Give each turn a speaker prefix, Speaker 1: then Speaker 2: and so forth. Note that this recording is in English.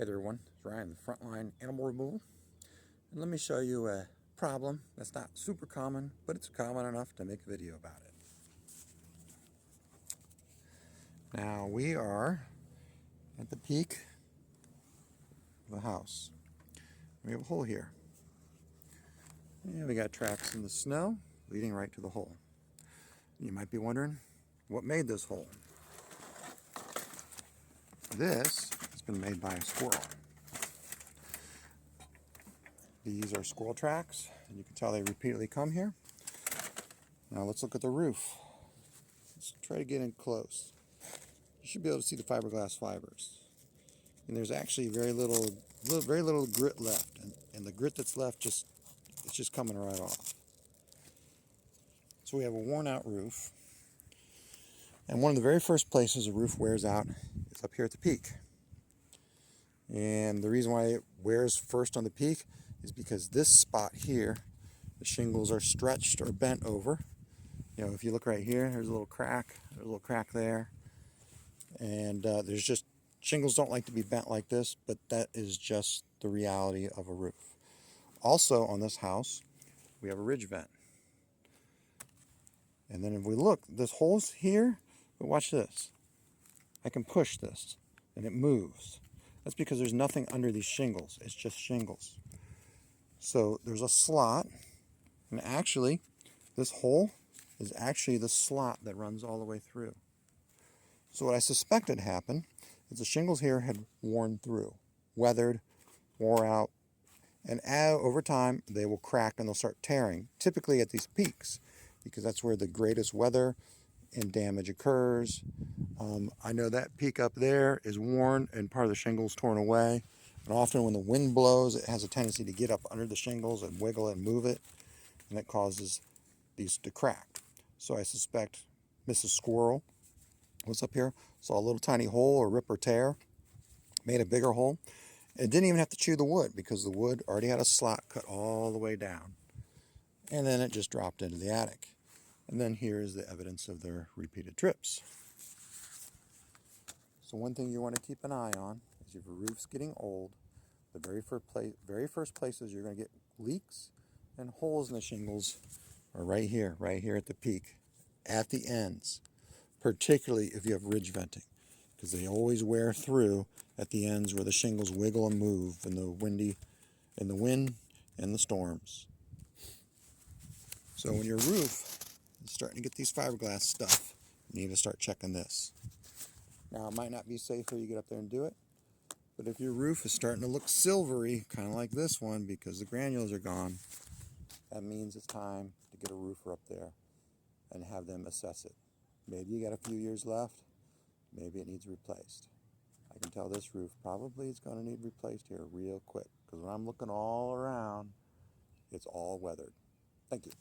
Speaker 1: Hey there everyone, it's Ryan with Frontline Animal Removal, and let me show you a problem that's not super common, but it's common enough to make a video about it. Now we are at the peak of the house. We have a hole here. And we got tracks in the snow leading right to the hole. You might be wondering, what made this hole? This has been made by a squirrel. These are squirrel tracks, and you can tell they repeatedly come here. Now let's look at the roof. Let's try to get in close. You should be able to see the fiberglass fibers. And there's actually very little grit left, and the grit that's left it's just coming right off. So we have a worn out roof. And one of the very first places a roof wears out is up here at the peak. And the reason why it wears first on the peak is because this spot here, the shingles are stretched or bent over. You know, if you look right here, there's a little crack, there. And there's just, shingles don't like to be bent like this, but that is just the reality of a roof. Also on this house, we have a ridge vent. And then if we look, this hole's here, but watch this. I can push this and it moves. That's because there's nothing under these shingles. It's just shingles. So there's a slot, and actually this hole is actually the slot that runs all the way through. So what I suspected happened is the shingles here had worn through, weathered, wore out, and over time they will crack and they'll start tearing, typically at these peaks, because that's where the greatest weather and damage occurs. I know that peak up there is worn and part of the shingles torn away. And often when the wind blows, it has a tendency to get up under the shingles and wiggle and move it, and it causes these to crack. So I suspect Mrs. Squirrel was up here, saw a little tiny hole or rip or tear, made a bigger hole. It didn't even have to chew the wood because the wood already had a slot cut all the way down. And then it just dropped into the attic. And then here is the evidence of their repeated trips. So one thing you want to keep an eye on is if your roof's getting old, the very first places you're going to get leaks and holes in the shingles are right here at the peak, at the ends, particularly if you have ridge venting, because they always wear through at the ends where the shingles wiggle and move in the wind and the storms. So when your roof is starting to get these fiberglass stuff, you need to start checking this. Now, it might not be safe for you to get up there and do it, but if your roof is starting to look silvery, kind of like this one, because the granules are gone, that means it's time to get a roofer up there and have them assess it. Maybe you got a few years left, maybe it needs replaced. I can tell this roof probably is going to need replaced here real quick, because when I'm looking all around, it's all weathered. Thank you.